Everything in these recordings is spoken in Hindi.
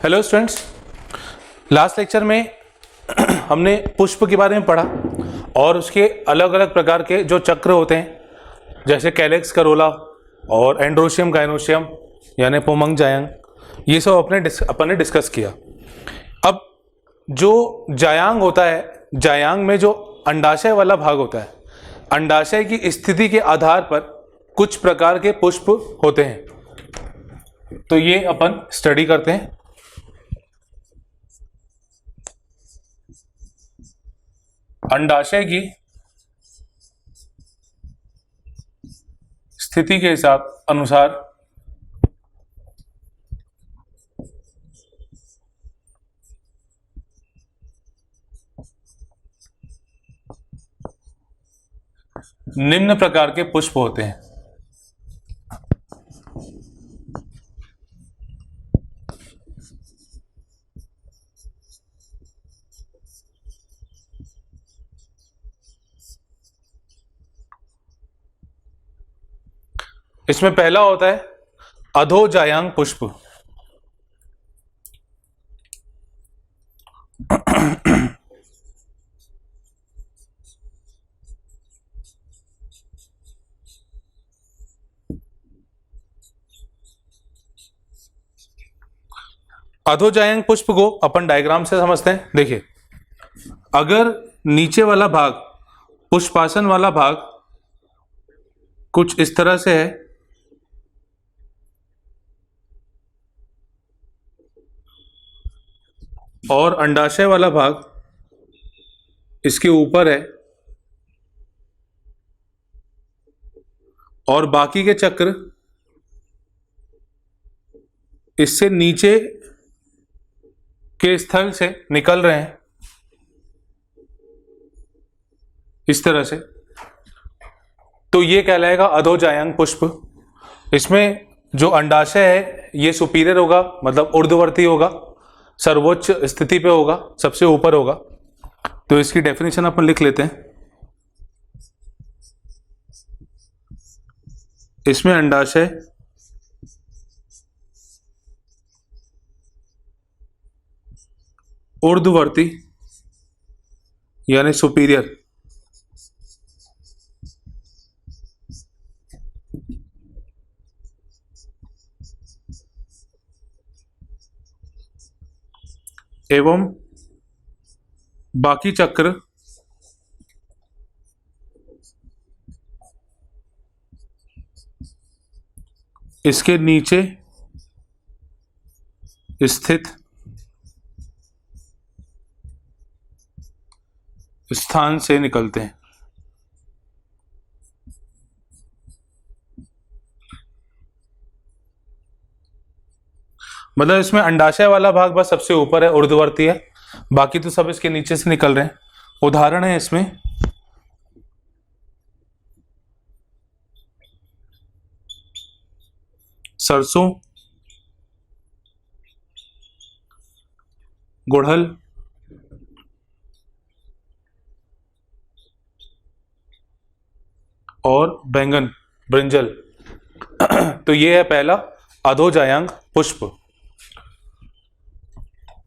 हेलो स्टूडेंट्स, लास्ट लेक्चर में हमने पुष्प के बारे में पढ़ा और उसके अलग अलग प्रकार के जो चक्र होते हैं जैसे कैलेक्स, करोला और एंड्रोशियम, गाइनोशियम यानी पुमंग, जायंग, ये सब अपन ने डिस्कस किया। अब जो जायांग होता है, जायांग में जो अंडाशय वाला भाग होता है, अंडाशय की स्थिति के आधार पर कुछ प्रकार के पुष्प होते हैं, तो ये अपन स्टडी करते हैं। अंडाशय की स्थिति के अनुसार निम्न प्रकार के पुष्प होते हैं। इसमें पहला होता है अधोजायांग पुष्प। अधोजायांग पुष्प को अपन डायग्राम से समझते हैं। देखिए, अगर नीचे वाला भाग, पुष्पासन वाला भाग कुछ इस तरह से है और अंडाशय वाला भाग इसके ऊपर है और बाकी के चक्र इससे नीचे के स्थल से निकल रहे हैं इस तरह से, तो ये कहलाएगा अधोजायांग पुष्प। इसमें जो अंडाशय है ये सुपीरियर होगा, मतलब ऊर्ध्ववर्ती होगा, सर्वोच्च स्थिति पे होगा, सबसे ऊपर होगा। तो इसकी डेफिनेशन अपन लिख लेते हैं। इसमें अंडाशय ऊर्ध्ववर्ती यानी सुपीरियर एवं बाकी चक्र इसके नीचे स्थित स्थान से निकलते हैं। मतलब इसमें अंडाशय वाला भाग बस सबसे ऊपर है, ऊर्ध्ववर्ती है, बाकी तो सब इसके नीचे से निकल रहे हैं। उदाहरण है इसमें सरसों, गुड़हल, और बैंगन, ब्रिंजल। तो ये है पहला अधोजायांग पुष्प।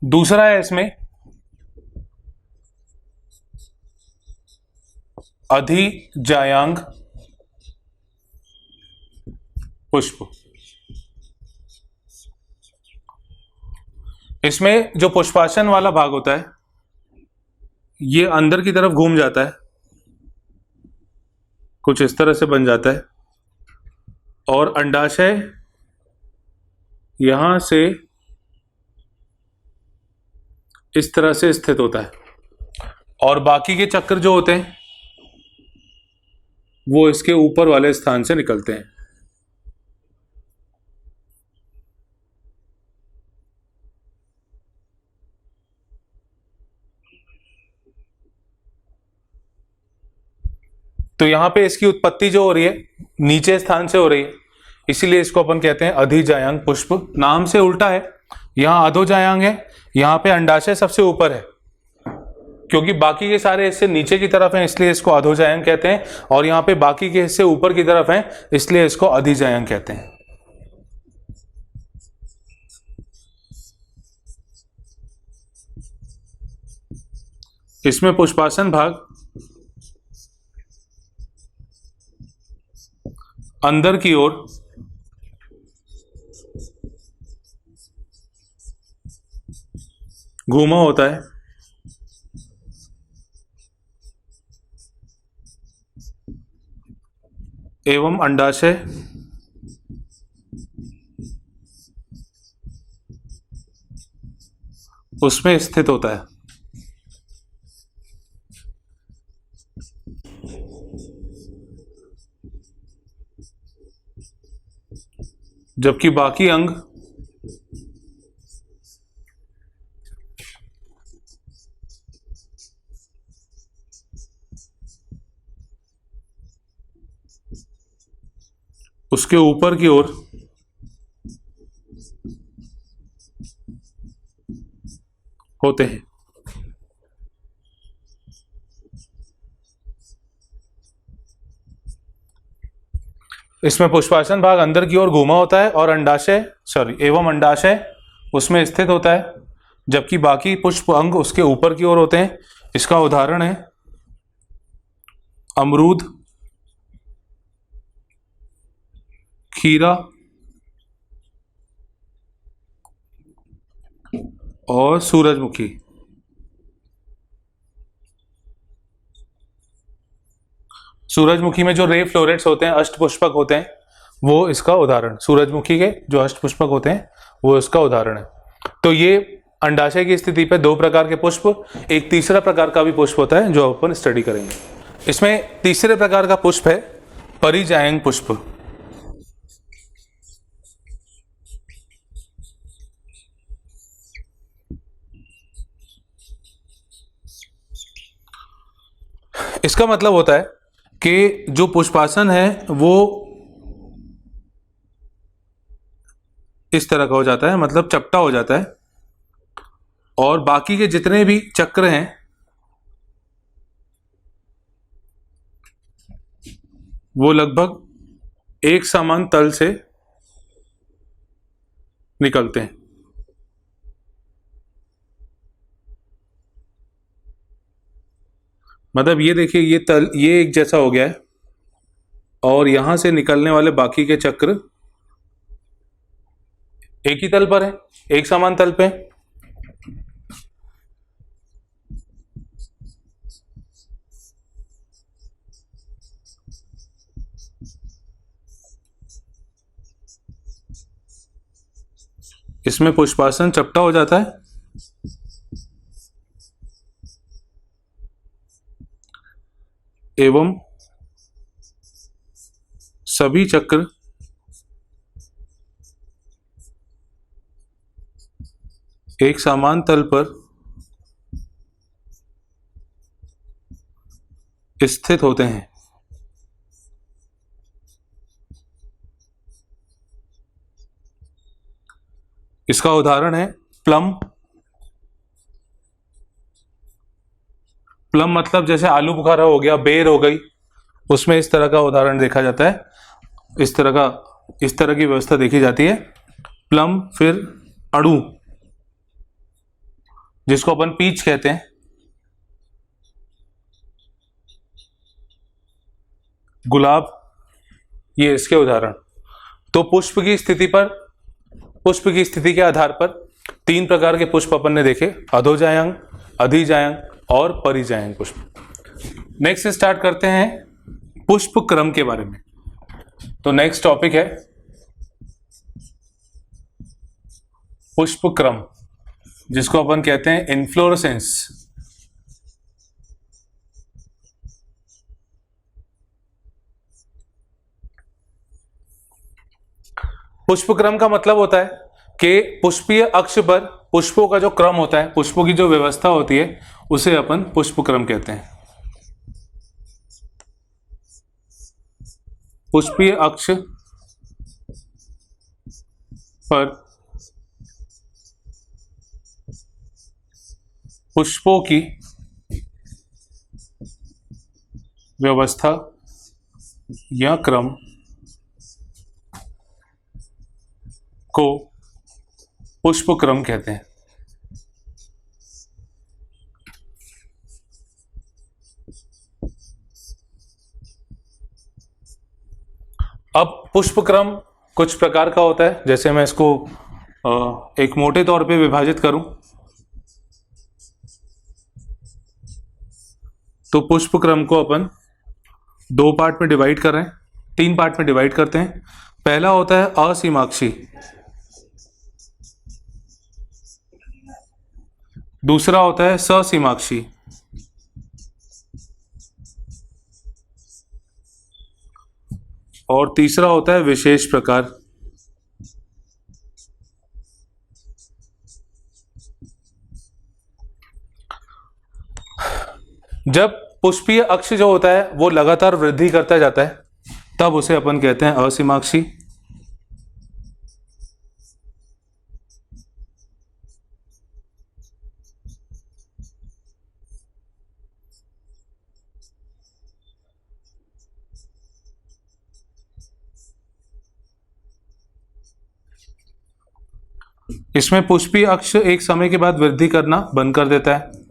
दूसरा है इसमें अधिजायांग पुष्प। इसमें जो पुष्पासन वाला भाग होता है ये अंदर की तरफ घूम जाता है, कुछ इस तरह से बन जाता है, और अंडाशय यहां से इस तरह से स्थित होता है, और बाकी के चक्र जो होते हैं वो इसके ऊपर वाले स्थान से निकलते हैं। तो यहां पे इसकी उत्पत्ति जो हो रही है नीचे स्थान से हो रही है, इसीलिए इसको अपन कहते हैं अधिजायांग पुष्प। नाम से उल्टा है, यहां अधोजायांग है, यहां पे अंडाशय सबसे ऊपर है, क्योंकि बाकी के सारे हिस्से नीचे की तरफ हैं इसलिए इसको अधोजायांग कहते हैं, और यहाँ पे बाकी के हिस्से ऊपर की तरफ हैं इसलिए इसको अधिजायांग कहते हैं। इसमें पुष्पासन भाग अंदर की ओर घूमा होता है एवं अंडाशय उसमें स्थित होता है। जबकि बाकी अंग उसके ऊपर की ओर होते हैं। इसमें पुष्पासन भाग अंदर की ओर घूमा होता है और एवं अंडाशय उसमें स्थित होता है, जबकि बाकी पुष्प अंग उसके ऊपर की ओर होते हैं। इसका उदाहरण है अमरूद, खीरा और सूरजमुखी। सूरजमुखी में जो रे फ्लोरेट्स होते हैं, अष्टपुष्पक होते हैं, वो इसका उदाहरण, सूरजमुखी के जो अष्टपुष्पक होते हैं वो इसका उदाहरण है। तो ये अंडाशय की स्थिति पे दो प्रकार के पुष्प, एक तीसरा प्रकार का भी पुष्प होता है जो अपन स्टडी करेंगे। इसमें तीसरे प्रकार का पुष्प है परिजायंग पुष्प। इसका मतलब होता है कि जो पुष्पासन है वो इस तरह का हो जाता है, मतलब चपटा हो जाता है, और बाकी के जितने भी चक्र हैं वो लगभग एक समान तल से निकलते हैं। मतलब ये देखिए, ये तल ये एक जैसा हो गया है और यहां से निकलने वाले बाकी के चक्र एक ही तल पर है, एक समान तल पे। इसमें पुष्पासन चपटा हो जाता है एवं सभी चक्र एक समान तल पर स्थित होते हैं। इसका उदाहरण है प्लम। प्लम मतलब जैसे आलू बुखारा हो गया, बेर हो गई, उसमें इस तरह का उदाहरण देखा जाता है, इस तरह की व्यवस्था देखी जाती है। प्लम, फिर अड़ू जिसको अपन पीच कहते हैं, गुलाब, ये इसके उदाहरण। तो पुष्प की स्थिति के आधार पर तीन प्रकार के पुष्प अपन ने देखे, अधोजायंग, अधिजायंग और परिजायंग पुष्प। नेक्स्ट स्टार्ट करते हैं पुष्प क्रम के बारे में। तो नेक्स्ट टॉपिक है पुष्प क्रम, जिसको अपन कहते हैं इन्फ्लोरेसेंस। पुष्प क्रम का मतलब होता है कि पुष्पीय अक्ष पर पुष्पों का जो क्रम होता है, पुष्पों की जो व्यवस्था होती है, उसे अपन पुष्प क्रम कहते हैं। पुष्पीय अक्ष पर पुष्पों की व्यवस्था या क्रम को पुष्प क्रम कहते हैं। अब पुष्प क्रम कुछ प्रकार का होता है, जैसे मैं इसको एक मोटे तौर पे विभाजित करूं तो पुष्प क्रम को अपन दो पार्ट में डिवाइड कर रहे हैं, तीन पार्ट में डिवाइड करते हैं। पहला होता है असीमाक्षी, दूसरा होता है ससीमाक्षी, और तीसरा होता है विशेष प्रकार। जब पुष्पीय अक्ष जो होता है वो लगातार वृद्धि करता जाता है, तब उसे अपन कहते हैं असीमाक्षी। इसमें पुष्पीय अक्ष एक समय के बाद वृद्धि करना बंद कर देता है।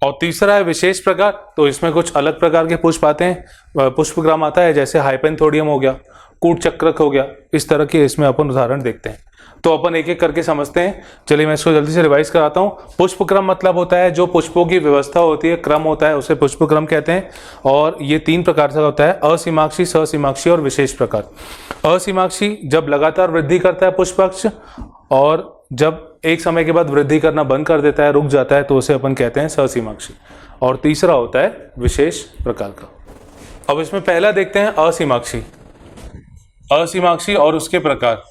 और तीसरा है विशेष प्रकार, तो इसमें कुछ अलग प्रकार के पुष्प आते हैं, पुष्पग्राम आता है, जैसे हाइपेंथोडियम हो गया, कूट चक्रक हो गया, इस तरह के इसमें अपन उदाहरण देखते हैं। तो अपन एक एक करके समझते हैं। चलिए मैं इसको जल्दी से रिवाइज कराता हूँ। पुष्पक्रम मतलब होता है जो पुष्पों की व्यवस्था होती है, क्रम होता है, उसे पुष्पक्रम कहते हैं। और ये तीन प्रकार से होता है, असीमाक्षी, ससीमाक्षी और विशेष प्रकार। असीमाक्षी जब लगातार वृद्धि करता है पुष्पाक्ष, और जब एक समय के बाद वृद्धि करना बंद कर देता है, रुक जाता है, तो उसे अपन कहते हैं ससीमाक्षी। और तीसरा होता है विशेष प्रकार का। अब इसमें पहला देखते हैं असीमाक्षी। असीमाक्षी और उसके प्रकार।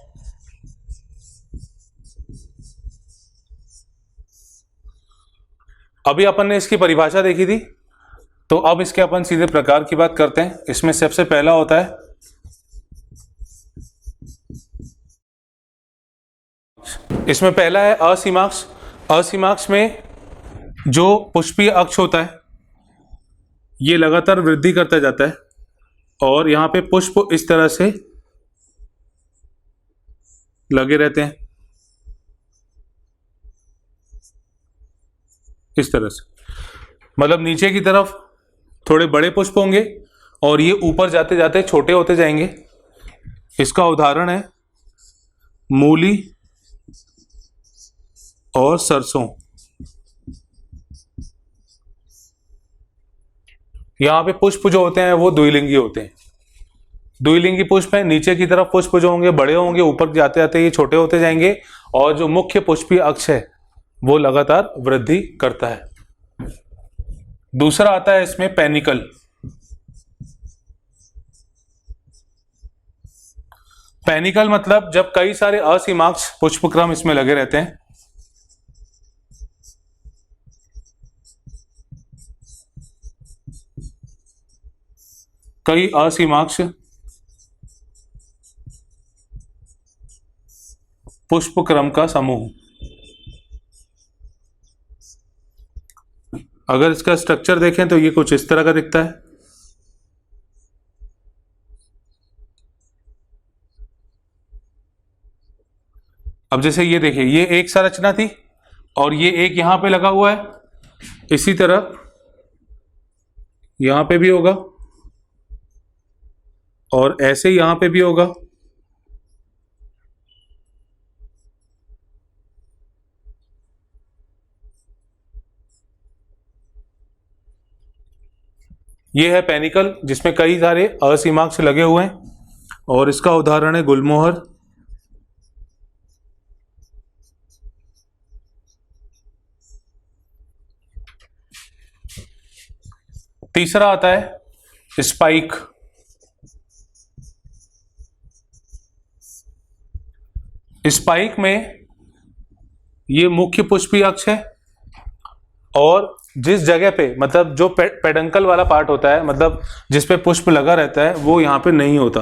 अभी अपन ने इसकी परिभाषा देखी थी, तो अब इसके अपन सीधे प्रकार की बात करते हैं। इसमें सबसे पहला होता है इसमें पहला है असीमाक्ष। असीमाक्ष में जो पुष्पीय अक्ष होता है ये लगातार वृद्धि करता जाता है, और यहां पे पुष्प इस तरह से लगे रहते हैं, इस तरह से। मतलब नीचे की तरफ थोड़े बड़े पुष्प होंगे और ये ऊपर जाते जाते छोटे होते जाएंगे। इसका उदाहरण है मूली और सरसों। यहां पे पुष्प जो होते हैं वो द्विलिंगी होते हैं। द्विलिंगी पुष्प है, नीचे की तरफ पुष्प जो होंगे बड़े होंगे, ऊपर जाते जाते ये छोटे होते जाएंगे, और जो मुख्य पुष्पीय अक्ष है वो लगातार वृद्धि करता है। दूसरा आता है इसमें पेनिकल। पेनिकल मतलब जब कई सारे असीमाक्ष पुष्पक्रम इसमें लगे रहते हैं। कई असीमाक्ष पुष्पक्रम का समूह। अगर इसका स्ट्रक्चर देखें तो ये कुछ इस तरह का दिखता है। अब जैसे ये देखिए, ये एक संरचना थी और ये एक यहां पे लगा हुआ है, इसी तरह यहां पे भी होगा और ऐसे यहां पे भी होगा। ये है पेनिकल जिसमें कई सारे असीमाक्ष लगे हुए हैं, और इसका उदाहरण है गुलमोहर। तीसरा आता है स्पाइक। स्पाइक में ये मुख्य पुष्पीय अक्ष है, और जिस जगह पे मतलब जो पेडंकल वाला पार्ट होता है, मतलब जिस पे पुष्प लगा रहता है, वो यहां पे नहीं होता।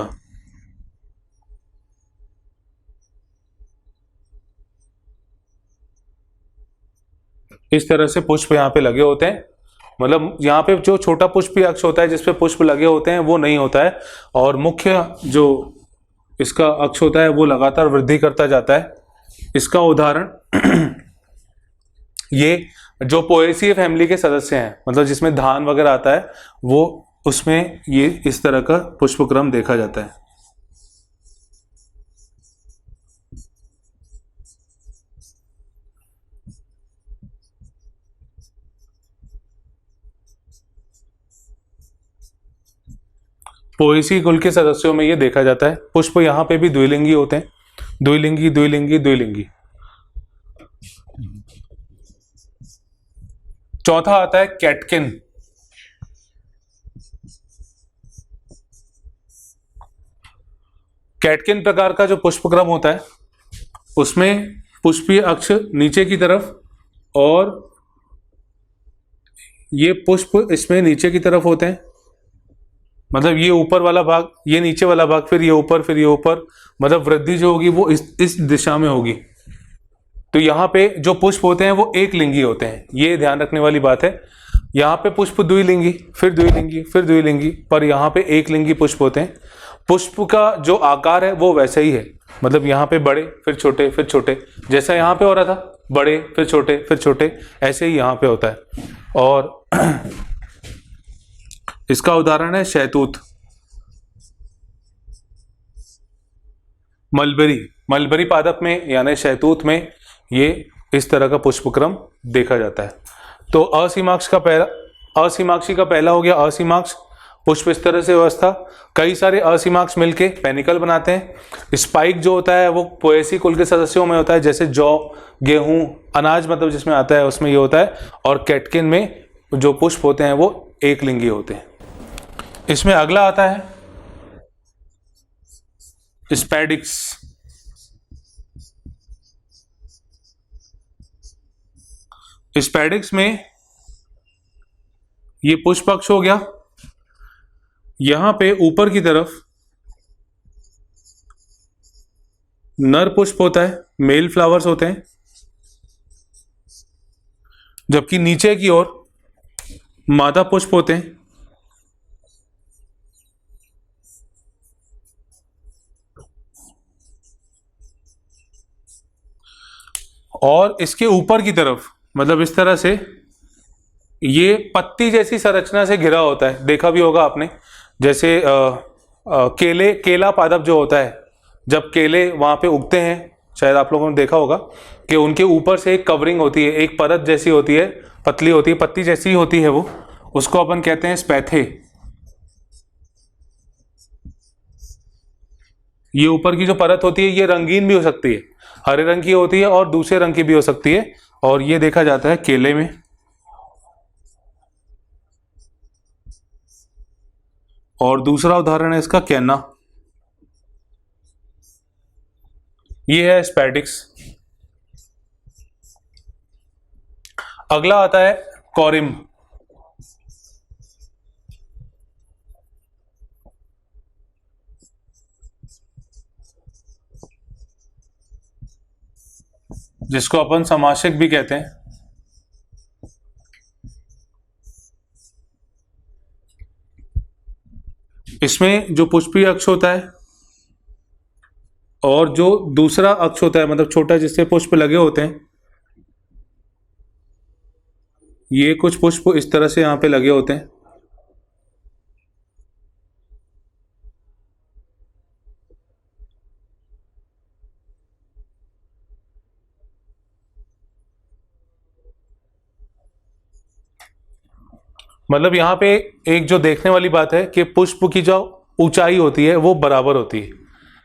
इस तरह से पुष्प यहां पे लगे होते हैं, मतलब यहाँ पे जो छोटा पुष्पीय अक्ष होता है जिसपे पुष्प लगे होते हैं वो नहीं होता है, और मुख्य जो इसका अक्ष होता है वो लगातार वृद्धि करता जाता है। इसका उदाहरण ये जो पोएसी फैमिली के सदस्य हैं, मतलब जिसमें धान वगैरह आता है, वो उसमें ये इस तरह का पुष्पक्रम देखा जाता है। पोएसी कुल के सदस्यों में ये देखा जाता है। पुष्प यहाँ पे भी द्विलिंगी होते हैं, द्विलिंगी द्विलिंगी द्विलिंगी। चौथा आता है कैटकिन। कैटकिन प्रकार का जो पुष्पक्रम होता है उसमें पुष्पीय अक्ष नीचे की तरफ, और ये पुष्प इसमें नीचे की तरफ होते हैं, मतलब ये ऊपर वाला भाग, ये नीचे वाला भाग, फिर ये ऊपर, फिर ये ऊपर, मतलब वृद्धि जो होगी वो इस दिशा में होगी। तो यहाँ पे जो पुष्प होते हैं वो एक लिंगी होते हैं, ये ध्यान रखने वाली बात है। यहाँ पे पुष्प द्विलिंगी, फिर द्विलिंगी, फिर द्विलिंगी, पर यहाँ पे एक लिंगी पुष्प होते हैं। पुष्प का जो आकार है वो वैसा ही है, मतलब यहाँ पे बड़े फिर छोटे फिर छोटे, जैसा यहाँ पे हो रहा था, बड़े फिर छोटे फिर छोटे, ऐसे ही यहाँ पे होता है। और इसका उदाहरण है शहतूत, मलबरी। मलबरी पादप में यानी शहतूत में ये इस तरह का पुष्पक्रम देखा जाता है। तो असीमाक्षी का पहला हो गया असीमाक्ष, पुष्प इस तरह से व्यवस्था। कई सारे असीमाक्ष मिलके पेनिकल बनाते हैं। स्पाइक जो होता है वो पोएसी कुल के सदस्यों में होता है, जैसे जौ, गेहूं, अनाज मतलब जिसमें आता है उसमें ये होता है। और कैटकिन में जो पुष्प होते हैं वो एक लिंगी होते हैं। इसमें अगला आता है स्पैडिक्स। स्पैडिक्स में ये पुष्प अक्ष हो गया, यहां पे ऊपर की तरफ नर पुष्प होता है, मेल फ्लावर्स होते हैं, जबकि नीचे की ओर मादा पुष्प होते हैं। और इसके ऊपर की तरफ, मतलब इस तरह से ये पत्ती जैसी संरचना से घिरा होता है, देखा भी होगा आपने। जैसे केला पादप जो होता है, जब केले वहां पे उगते हैं, शायद आप लोगों ने देखा होगा कि उनके ऊपर से एक कवरिंग होती है, एक परत जैसी होती है, पतली होती है, पत्ती जैसी ही होती है वो, उसको अपन कहते हैं स्पैथे। ये ऊपर की जो परत होती है ये रंगीन भी हो सकती है, हरे रंग की होती है और दूसरे रंग की भी हो सकती है, और ये देखा जाता है केले में। और दूसरा उदाहरण है इसका कैना, ये है स्पैडिक्स। अगला आता है कॉरिम। जिसको अपन समासिक भी कहते हैं। इसमें जो पुष्पीय अक्ष होता है और जो दूसरा अक्ष होता है, मतलब छोटा जिससे पुष्प लगे होते हैं, ये कुछ पुष्प इस तरह से यहां पे लगे होते हैं। मतलब यहाँ पे एक जो देखने वाली बात है कि पुष्प की जो ऊंचाई होती है वो बराबर होती है,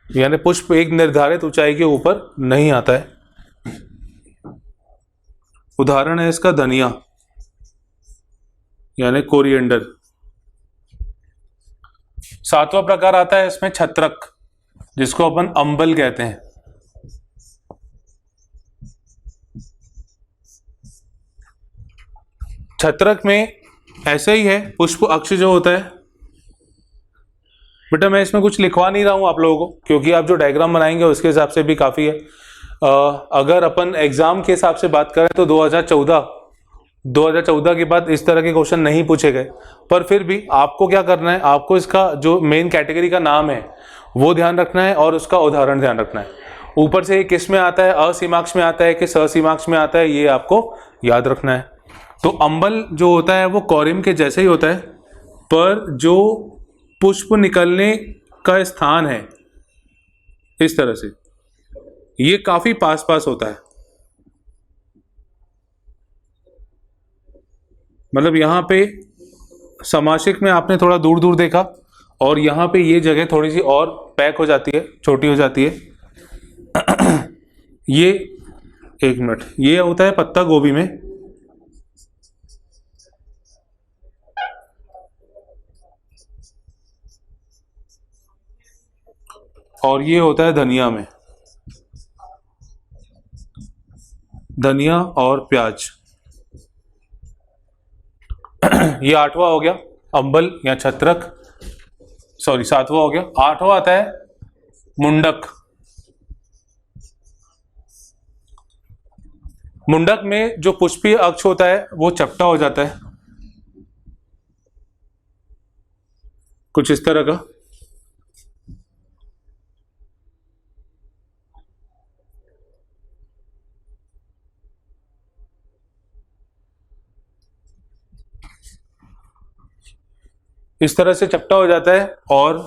यानी पुष्प एक निर्धारित ऊंचाई के ऊपर नहीं आता है। उदाहरण है इसका धनिया यानी कोरिएंडर। सातवां प्रकार आता है इसमें छत्रक, जिसको अपन अंबल कहते हैं। छत्रक में ऐसे ही है, पुष्प अक्ष जो होता है। बेटा मैं इसमें कुछ लिखवा नहीं रहा हूं आप लोगों को, क्योंकि आप जो डायग्राम बनाएंगे उसके हिसाब से भी काफी है। अगर अपन एग्जाम के हिसाब से बात करें तो 2014 के बाद इस तरह के क्वेश्चन नहीं पूछे गए, पर फिर भी आपको क्या करना है, आपको इसका जो मेन कैटेगरी का नाम है वो ध्यान रखना है और उसका उदाहरण ध्यान रखना है। ऊपर से ये किस में आता है, असीमाक्ष में आता है कि ससीमाक्ष में आता है, ये आपको याद रखना है। तो अंबल जो होता है वो कॉरिम के जैसे ही होता है, पर जो पुष्प निकलने का स्थान है इस तरह से, ये काफी पास पास होता है। मतलब यहाँ पे समासिक में आपने थोड़ा दूर दूर देखा और यहाँ पे ये जगह थोड़ी सी और पैक हो जाती है, छोटी हो जाती है। ये एक मिनट, ये होता है पत्ता गोभी में, और ये होता है धनिया में, धनिया और प्याज। ये 8वां हो गया अंबल या छत्रक, सॉरी 7वां हो गया। 8वां आता है मुंडक। मुंडक में जो पुष्पीय अक्ष होता है वो चपटा हो जाता है, कुछ इस तरह का। इस तरह से चपटा हो जाता है और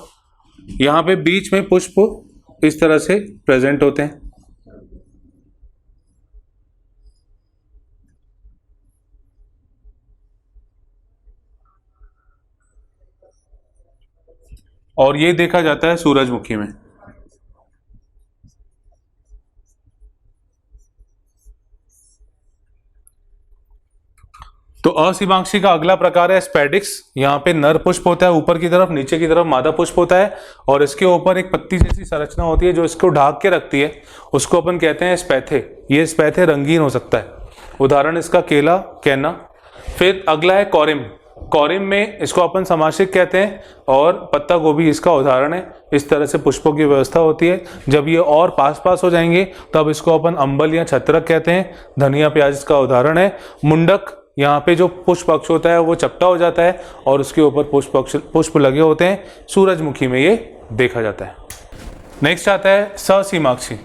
यहाँ पे बीच में पुष्प इस तरह से प्रेजेंट होते हैं। और ये देखा जाता है सूरजमुखी में। तो असीमाक्षी का अगला प्रकार है स्पैडिक्स। यहाँ पे नर पुष्प होता है ऊपर की तरफ, नीचे की तरफ मादा पुष्प होता है और इसके ऊपर एक पत्ती जैसी संरचना होती है जो इसको ढाक के रखती है, उसको अपन कहते हैं स्पैथे। ये स्पैथे रंगीन हो सकता है, उदाहरण इसका केला, कैना। फिर अगला है कॉरिम। कॉरिम में इसको अपन समासिक कहते हैं और पत्ता गोभी इसका उदाहरण है। इस तरह से पुष्पों की व्यवस्था होती है। जब ये और पास पास हो जाएंगे तब इसको अपन अंबल या छत्रक कहते हैं। धनिया प्याज इसका उदाहरण है। मुंडक, यहाँ पे जो पुष्प अक्ष होता है वो चपटा हो जाता है और उसके ऊपर पुष्प लगे होते हैं। सूरजमुखी में ये देखा जाता है। नेक्स्ट आता है ससीमाक्षी।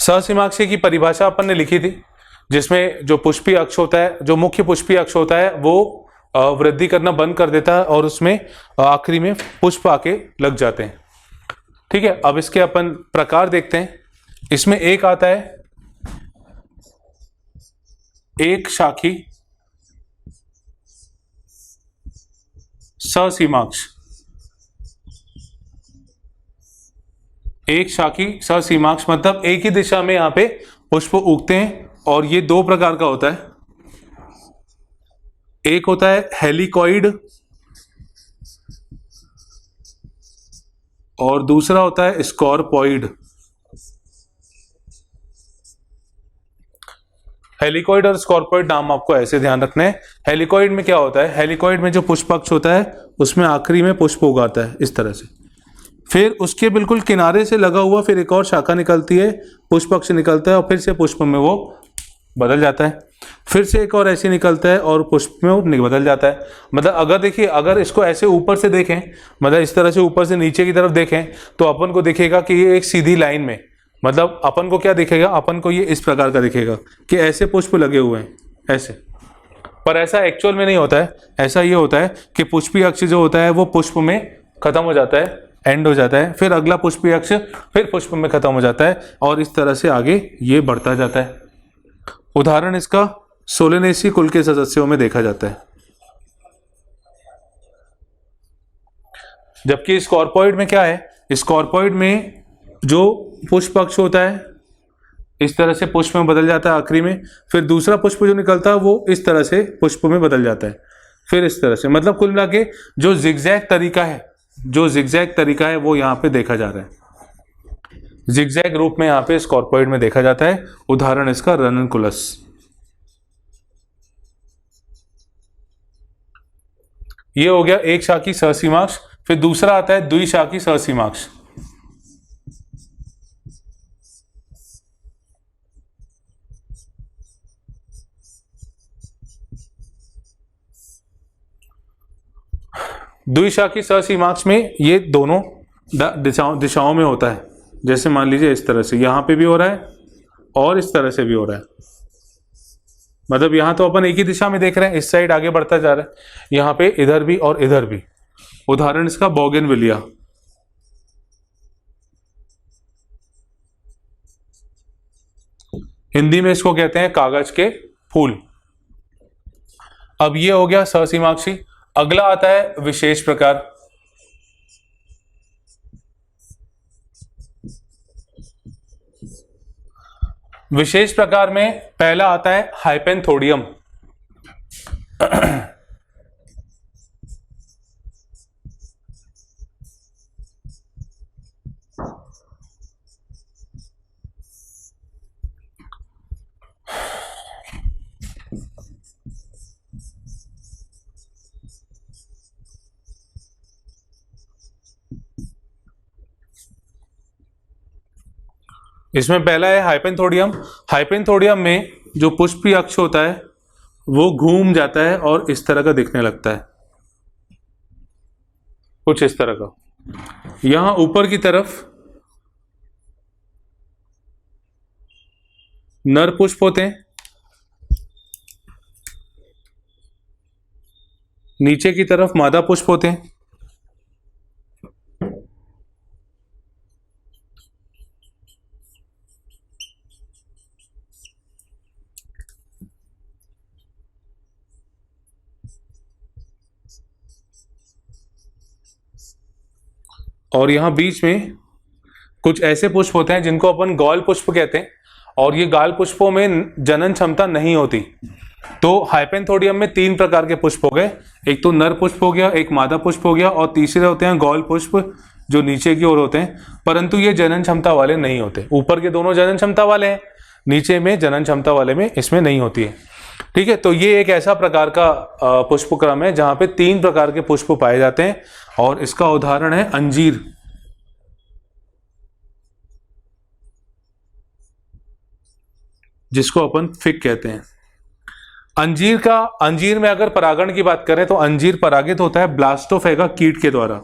ससीमाक्षी की परिभाषा अपन ने लिखी थी, जिसमें जो पुष्पीय अक्ष होता है, जो मुख्य पुष्पीय अक्ष होता है वो वृद्धि करना बंद कर देता है और उसमें आखिरी में पुष्प आके लग जाते हैं। ठीक है, अब इसके अपन प्रकार देखते हैं। इसमें एक आता है एक शाखी ससीमाक्ष। एक शाखी ससीमाक्ष मतलब एक ही दिशा में यहाँ पे पुष्प उगते हैं और ये दो प्रकार का होता है। एक होता है हेलिकॉइड और दूसरा होता है स्कॉर्पॉइड। हेलिकॉइड और स्कॉर्पॉइड नाम आपको ऐसे ध्यान रखने हैं। हेलिकॉइड में क्या होता है, हेलिकॉइड में जो पुष्प अक्ष होता है उसमें आखिरी में पुष्प उगाता है इस तरह से। फिर उसके बिल्कुल किनारे से लगा हुआ फिर एक और शाखा निकलती है, पुष्प अक्ष निकलता है और फिर से पुष्प में वो बदल जाता है। फिर से एक और ऐसे निकलता है और पुष्प में वो बदल जाता है। मतलब अगर देखिए, अगर इसको ऐसे ऊपर से देखें, मतलब इस तरह से ऊपर से नीचे की तरफ देखें तो अपन को दिखेगा कि ये एक सीधी लाइन में, मतलब अपन को क्या दिखेगा, अपन को ये इस प्रकार का दिखेगा कि ऐसे पुष्प लगे हुए हैं ऐसे। पर ऐसा एक्चुअल में नहीं होता है। ऐसा ये होता है कि पुष्पीय अक्ष जो होता है वो पुष्प में खत्म हो जाता है, एंड हो जाता है, फिर अगला पुष्पीय अक्ष फिर पुष्प में खत्म हो जाता है और इस तरह से आगे ये बढ़ता जाता है। उदाहरण इसका सोलेनेसी कुल के सदस्यों में देखा जाता है। जबकि स्कॉर्पॉइड में क्या है, स्कॉर्पॉइड में जो पुष्प अक्ष होता है इस तरह से पुष्प में बदल जाता है आखिरी में, फिर दूसरा पुष्प जो निकलता है वो इस तरह से पुष्प में बदल जाता है, फिर इस तरह से। मतलब कुल मिला के जो जिगजैग तरीका है, जो जिगजैग तरीका है वो यहाँ पे देखा जा रहा है। जिगजैग रूप में यहाँ पे स्कॉर्पॉइड में देखा जाता है। उदाहरण इसका रननकुलस। ये हो गया एक शाखी सहसीमाक्ष। फिर दूसरा आता है द्विशाखी सहसीमाक्ष। द्विशाखी सहसीमाक्ष में ये दोनों दिशाओं में होता है। जैसे मान लीजिए इस तरह से यहाँ पे भी हो रहा है और इस तरह से भी हो रहा है, मतलब यहाँ तो अपन एक ही दिशा में देख रहे हैं, इस साइड आगे बढ़ता जा रहा है, यहाँ पे इधर भी और इधर भी। उदाहरण इसका बोगनविलिया। हिंदी में इसको कहते हैं कागज के फूल। अब ये हो गया सहसीमाक्षी। अगला आता है विशेष प्रकार। विशेष प्रकार में पहला आता है हाइपेंथोडियम। इसमें पहला है हाइपेंथोडियम। हाइपेंथोडियम में जो पुष्पीय अक्ष होता है वो घूम जाता है और इस तरह का दिखने लगता है, कुछ इस तरह का। यहां ऊपर की तरफ नर पुष्प होते हैं, नीचे की तरफ मादा पुष्प होते हैं। और यहां बीच में कुछ ऐसे पुष्प होते हैं जिनको अपन गौल पुष्प कहते हैं, और ये गाल पुष्पों में जनन क्षमता नहीं होती। तो हाइपेंथोडियम में 3 प्रकार के पुष्प हो गए, एक तो नर पुष्प हो गया, एक मादा पुष्प हो गया, और तीसरे होते हैं गौल पुष्प जो नीचे की ओर होते हैं, परंतु ये जनन क्षमता वाले नहीं होते। ऊपर के दोनों जनन क्षमता वाले हैं, नीचे में जनन क्षमता वाले में इसमें नहीं होती है। ठीक है, तो ये एक ऐसा प्रकार का पुष्पक्रम है जहां पे 3 प्रकार के पुष्प पाए जाते हैं, और इसका उदाहरण है अंजीर। जिसको अपन फिग कहते हैं। अंजीर में अगर परागण की बात करें तो अंजीर परागित होता है ब्लास्टोफेगा कीट के द्वारा।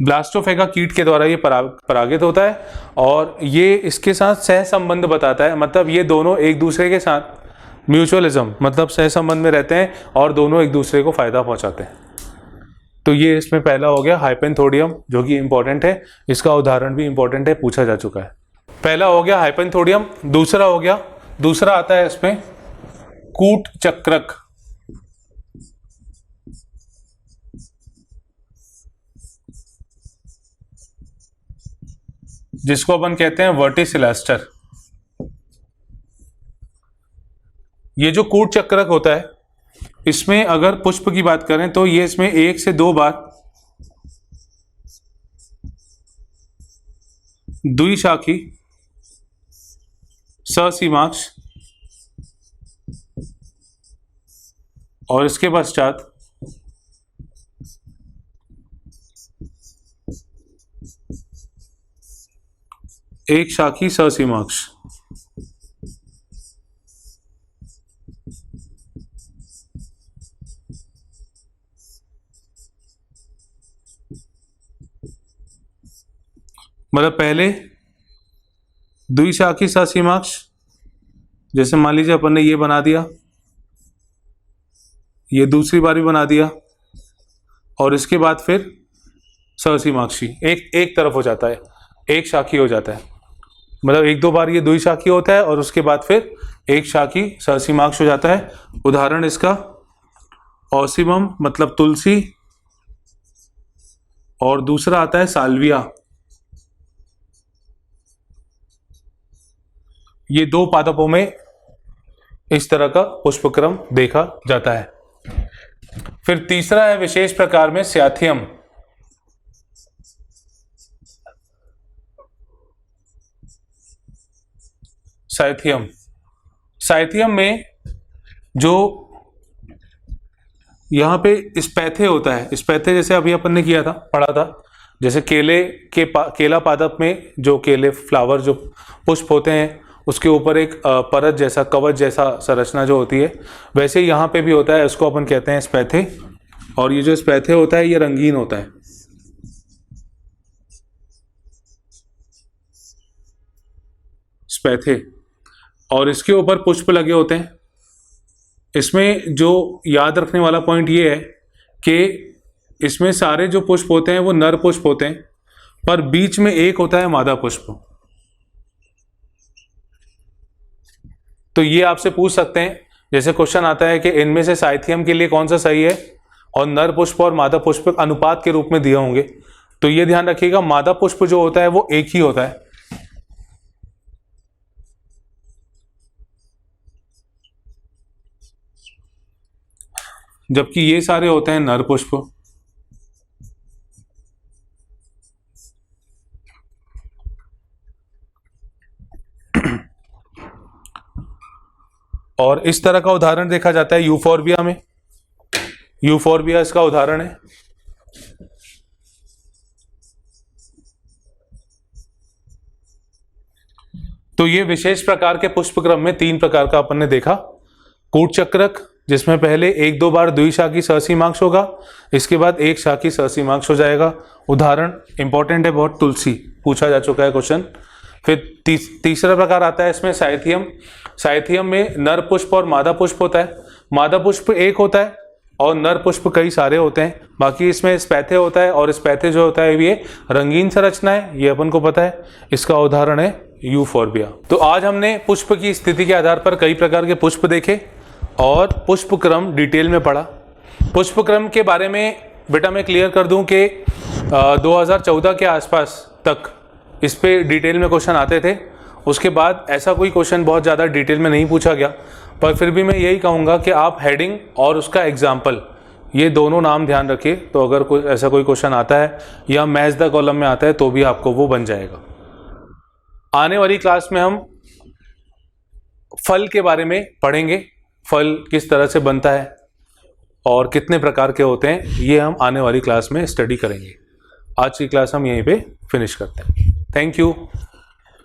ब्लास्टोफेगा कीट के द्वारा ये परागित होता है, और ये इसके साथ सह संबंध बताता है, मतलब ये दोनों एक दूसरे के साथ म्यूचुअलिज्म मतलब सह संबंध में रहते हैं और दोनों एक दूसरे को फायदा पहुंचाते हैं। तो ये इसमें पहला हो गया हाइपेंथोडियम, जो कि इंपॉर्टेंट है, इसका उदाहरण भी इंपॉर्टेंट है, पूछा जा चुका है। पहला हो गया हाइपेंथोडियम। दूसरा आता है इसमें कूट चक्रक। जिसको अपन कहते हैं वर्टिसिलास्टर। ये जो कूट चक्रक होता है, इसमें अगर पुष्प की बात करें तो ये इसमें 1 से 2 बार द्विशाखी सहसीमाक्ष और इसके पश्चात एक शाखी सहसीमाक्ष। मतलब पहले द्विशाखी सहसीमाक्ष, जैसे मान लीजिए अपन ने ये बना दिया, ये दूसरी बार भी बना दिया, और इसके बाद फिर सहसीमाक्षी एक तरफ हो जाता है, एक शाखी हो जाता है। मतलब 1-2 बार ये द्विशाखी होता है और उसके बाद फिर एक शाखी सहसीमाक्ष हो जाता है। उदाहरण इसका ऑसिमम मतलब तुलसी, और दूसरा आता है साल्विया। ये 2 पादपों में इस तरह का पुष्पक्रम देखा जाता है। फिर तीसरा है विशेष प्रकार में स्याथियम। साइथियम में जो यहां पे स्पैथे होता है, स्पैथे जैसे अभी अपन ने किया था, पढ़ा था, जैसे केला पादप में जो केले फ्लावर जो पुष्प होते हैं उसके ऊपर एक परत जैसा, कवच जैसा संरचना जो होती है, वैसे ही यहाँ पे भी होता है। इसको अपन कहते हैं स्पैथे। और ये जो स्पैथे होता है ये रंगीन होता है। स्पैथे, और इसके ऊपर पुष्प लगे होते हैं। इसमें जो याद रखने वाला पॉइंट ये है कि इसमें सारे जो पुष्प होते हैं वो नर पुष्प होते हैं, पर बीच में एक होता है मादा पुष्प। तो ये आपसे पूछ सकते हैं, जैसे क्वेश्चन आता है कि इनमें से साइथियम के लिए कौन सा सही है, और नर पुष्प और मादा पुष्प अनुपात के रूप में दिए होंगे। तो ये ध्यान रखिएगा, मादा पुष्प जो होता है वो एक ही होता है, जबकि ये सारे होते हैं नर पुष्प। और इस तरह का उदाहरण देखा जाता है यूफोर्बिया में। यूफोर्बिया इसका उदाहरण है। तो ये विशेष प्रकार के पुष्पक्रम में 3 प्रकार का अपन ने देखा। कूटचक्रक, जिसमें पहले 1-2 बार द्विशाखी सहसीमांश होगा, इसके बाद एक शाखी सहसीमांश हो जाएगा। उदाहरण इंपॉर्टेंट है बहुत, तुलसी पूछा जा चुका है क्वेश्चन। फिर तीसरा प्रकार आता है इसमें साइथियम। साइथियम में नर पुष्प और मादा पुष्प होता है। मादा पुष्प एक होता है और नर पुष्प कई सारे होते हैं। बाकी इसमें स्पैथे होता है, और स्पैथे जो होता है ये रंगीन संरचना है, ये अपन को पता है। इसका उदाहरण है यूफोर्बिया। तो आज हमने पुष्प की स्थिति के आधार पर कई प्रकार के पुष्प देखे और पुष्पक्रम डिटेल में पढ़ा। पुष्पक्रम के बारे में बेटा मैं क्लियर कर दूं कि 2014 के आसपास तक इस पे डिटेल में क्वेश्चन आते थे। उसके बाद ऐसा कोई क्वेश्चन बहुत ज़्यादा डिटेल में नहीं पूछा गया, पर फिर भी मैं यही कहूँगा कि आप हेडिंग और उसका एग्जाम्पल ये दोनों नाम ध्यान रखिए। तो अगर कोई ऐसा कोई क्वेश्चन आता है या मैच द कॉलम में आता है तो भी आपको वो बन जाएगा। आने वाली क्लास में हम फल के बारे में पढ़ेंगे, फल किस तरह से बनता है और कितने प्रकार के होते हैं, ये हम आने वाली क्लास में स्टडी करेंगे। आज की क्लास हम यहीं पे फिनिश करते हैं। Thank you.